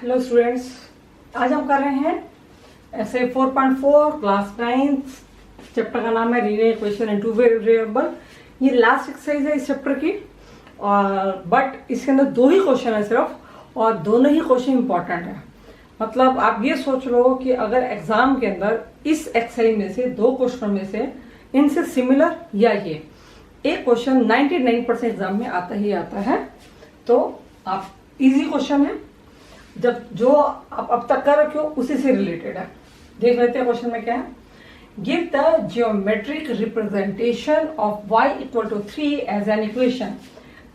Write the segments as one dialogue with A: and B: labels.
A: Hello students, आज हम कर रहे हैं ऐसे 4.4 क्लास 9 चैप्टर का नाम है linear equation in two variable. ये लास्ट एक्सरसाइज है इस चैप्टर की और बट इसके अंदर दो ही क्वेश्चन है सिर्फ, और दोनों ही क्वेश्चन इंपॉर्टेंट है। मतलब आप ये सोच लो कि अगर एग्जाम के अंदर इस एक्सरसाइज में से दो क्वेश्चन में से इनसे सिमिलर या ये एक क्वेश्चन 99% एग्जाम में आता ही आता है, तो आप इजी क्वेश्चन है, जब जो आप अब तक कर रखे हो उसी से रिलेटेड है। देख लेते हैं क्वेश्चन में क्या है। Give the geometric representation of y equal to 3 as an equation.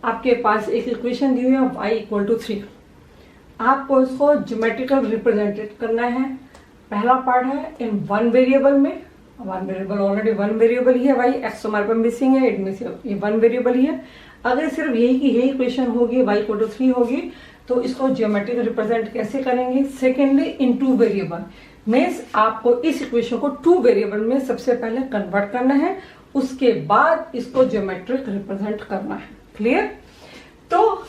A: आपके पास एक इक्वेशन दी हुई है y इक्वल टू 3, आपको इसको ज्योमेट्रिकल रिप्रेजेंटेट करना है। पहला पार्ट है इन वन वेरिएबल में, one variable already one variable ही है y, x हमारे पास मिसिंग है, इनमें से ये वन वेरिएबल ही है। अगर सिर्फ यही की यही इक्वेशन होगी y इक्वल टू 3 होगी तो इसको ज्योमेट्रिक रिप्रेजेंट कैसे करेंगे। सेकेंडली इन टू वेरिएबल मीन्स आपको इस इक्वेशन को टू वेरिएबल में सबसे पहले कन्वर्ट करना है, उसके बाद इसको ज्योमेट्रिक रिप्रेजेंट करना है। क्लियर? तो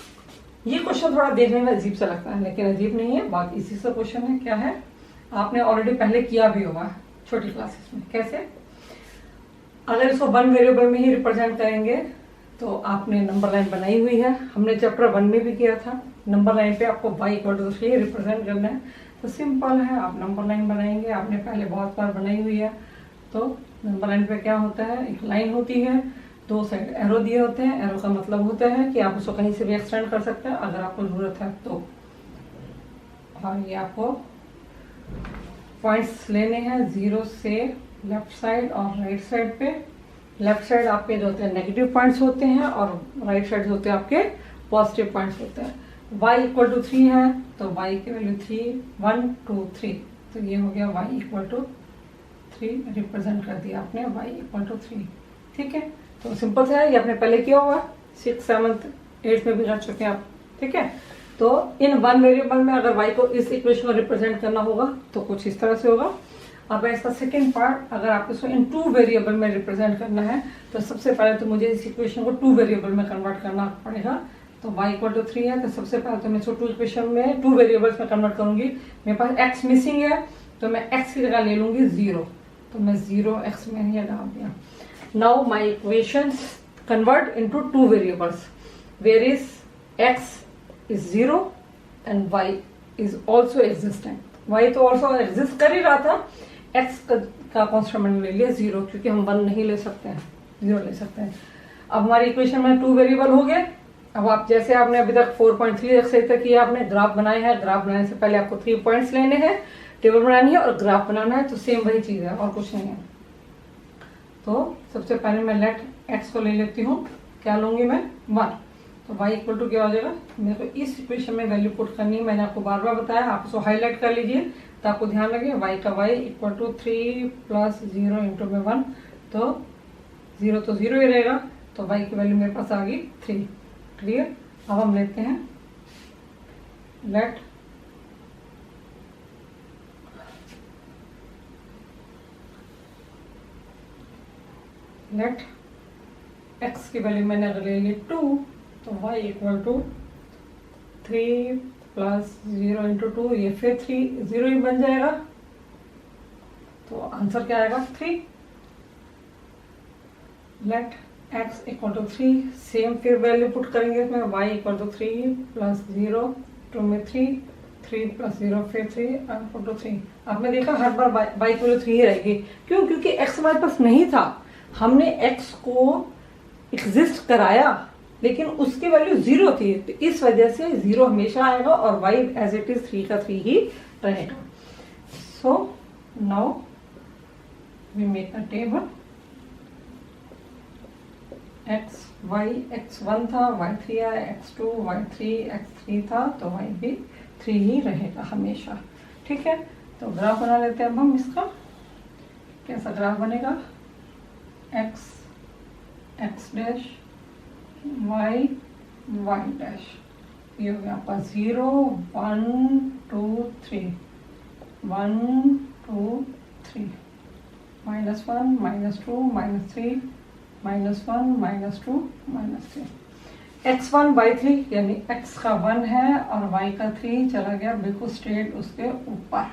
A: ये क्वेश्चन थोड़ा देखने में अजीब सा लगता है, लेकिन अजीब नहीं है, बहुत इजी सा क्वेश्चन है। क्या है, आपने ऑलरेडी पहले किया भी होगा छोटी क्लासेस में। कैसे? अगर इसको वन वेरिएबल में ही रिप्रेजेंट करेंगे तो आपने नंबर लाइन बनाई हुई है, हमने चैप्टर 1 में भी किया था। नंबर लाइन पे आपको y इक्वल टू 3 रिप्रेजेंट करना है, तो सिंपल है, आप नंबर लाइन बनाएंगे, आपने पहले बहुत बार बनाई हुई है। तो नंबर लाइन पे क्या होता है, एक लाइन होती है, दो साइड एरो दिए होते हैं। एरो का मतलब होता है कि आप उसको कहीं से भी एक्सटेंड कर सकते हैं अगर आपको जरूरत है तो। और ये आपको पॉइंट्स लेने हैं 0 से लेफ्ट साइड और राइट साइड पे। लेफ्ट साइड आपके जो होते हैं नेगेटिव पॉइंट्स होते हैं और राइट साइड होते हैं आपके पॉजिटिव पॉइंट्स होते हैं। y इक्वल टू 3 है तो y की वैल्यू 3, 1, 2, 3, तो ये हो गया y इक्वल टू 3 रिप्रेजेंट कर दिया आपने y इक्वल टू 3। ठीक है, तो सिंपल सा है, ये आपने पहले किया होगा, 6, 7, 8 में भी कर चुके हैं आप। ठीक है, तो इन वन वेरिएबल में अगर y को इस इक्वेशन को रिप्रेजेंट करना होगा तो कुछ इस तरह से होगा। अब इसका सेकेंड पार्ट, अगर आपको इसको इन टू वेरिएबल में रिप्रेजेंट करना है तो सबसे पहले तो मुझे इस इक्वेशन को टू वेरिएबल में कन्वर्ट करना पड़ेगा। तो y इक्वल टू 3 है तो सबसे पहले तो मैं इसको टू इक्वेशन में टू वेरिएबल्स में कन्वर्ट करूंगी। मेरे पास x मिसिंग है तो मैं x की जगह ले लूंगी 0, तो मैं 0x में ये डाल दिया। Now my equations convert into two variables where is x is 0 and y is also existent. y तो ऑल्सो एग्जिस्ट कर ही रहा था, x का कॉन्स्टेंट मैंने ले लिया 0, क्योंकि हम 1 नहीं ले सकते हैं, 0 ले सकते हैं। अब हमारी इक्वेशन में टू वेरिएबल हो गए। अब आप जैसे आपने अभी तक 4.3 एक्सरसाइज तक किया, आपने ग्राफ बनाया है, ग्राफ बनाने से पहले आपको 3 पॉइंट्स लेने हैं, टेबल बनानी है और ग्राफ बनाना है, तो सेम वही चीज है और कुछ नहीं है। तो सबसे पहले मैं लेट x को ले लेती हूँ, क्या लूंगी मैं 1, तो y इक्वल टू क्या हो जाएगा, मेरे को इस इक्वेशन में वैल्यू पुट करनी है। मैंने आपको बार बार बताया, आप उसको हाईलाइट कर लीजिए तो आपको ध्यान लगे। y का y equal to 3 plus 0 into में 1, तो 0 तो 0 ही रहेगा, तो y की वैल्यू मेरे पास आ गई 3। क्लियर? अब हम लेते हैं लेट x की वैल्यू मैंने अगर ले ली 2, तो y equal to 3 plus 0 into 2, ये फिर 0 ही बन जाएगा, तो आंसर क्या आएगा 3। Let x equal to 3, same फिर वैल्यू पुट करेंगे इसमें, y इक्वल टू 3 प्लस 0 2 में 3 प्लस 0 फिर 3 इक्वल टू 3। आपने देखा हर बार y इक्वल टू 3 ही रहेगी। क्यों? क्योंकि x हमारे पास नहीं था, हमने x को एग्जिस्ट कराया लेकिन उसकी वैल्यू 0 थी, तो इस वजह से 0 हमेशा आएगा और y एज इट इज 3 का 3 ही रहेगा। So now we make a table, x y x1 था, y3 आया, x2 y3 x3 था, तो y भी 3 ही रहेगा हमेशा। ठीक है, तो ग्राफ बना लेते हैं अब हम इसका। कैसा ग्राफ बनेगा, x x dash y y dash, ये हो गया आपका 0 1 2 3 1 2 3 -1 -2 -3 -1 -2 -3। x1 y3 यानी x का 1 है और y का 3 चला गया बिल्कुल स्ट्रेट उसके ऊपर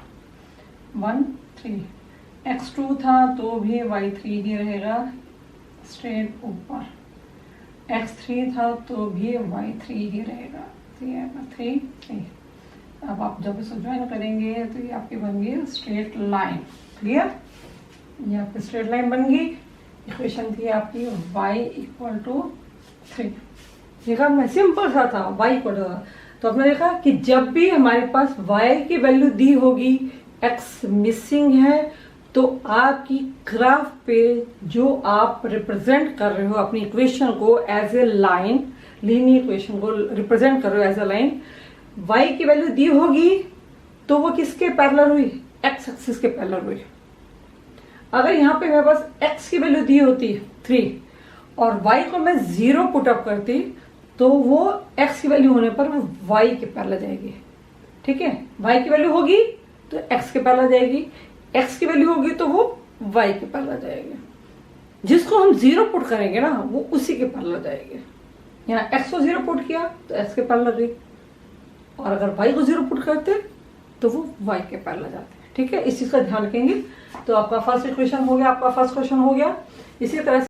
A: 1 3। x2 था तो भी y3 ही रहेगा स्ट्रेट ऊपर, x3 था तो भी y3 ही रहेगा 3 3। अब आप जब इसे ज्वाइन करेंगे तो ये आपकी बन गई स्ट्रेट लाइन। क्लियर, ये आपकी स्ट्रेट लाइन बन गई। इक्वेशन थी आपकी y इक्वल टू 3। देखा मैं सिंपल सा था y इक्वल टू, तो आपने देखा कि जब भी हमारे पास y की वैल्यू दी होगी, x मिसिंग है, तो आपकी ग्राफ पे जो आप रिप्रेजेंट कर रहे हो अपनी इक्वेशन को as a line, linear equation को रिप्रेजेंट कर रहे हो एज ए लाइन, y की वैल्यू दी होगी तो वो किसके पैरेलल हुई, x एक्सिस के पैरेलल हुई। अगर यहाँ पे मेरे पास x की वैल्यू दी होती 3 और y को मैं 0 पुट अप करती तो वो x की वैल्यू होने पर वो y के पैरेलल जाएगी। ठीक है, y की वैल्यू होगी तो x के पैरेलल जाएगी, x की वैल्यू होगी तो वो y के पैरेलल जाएगी। जिसको हम 0 पुट करेंगे ना वो उसी के पैरेलल जाएगी। यहाँ x को 0 पुट किया तो x के पैरेलल गई, और अगर y को 0 पुट करते तो वो y के पैरेलल जाते हैं। ठीक है, इस चीज का ध्यान रखेंगे। तो आपका फर्स्ट इक्वेशन हो गया, आपका फर्स्ट क्वेश्चन हो गया। इसी तरह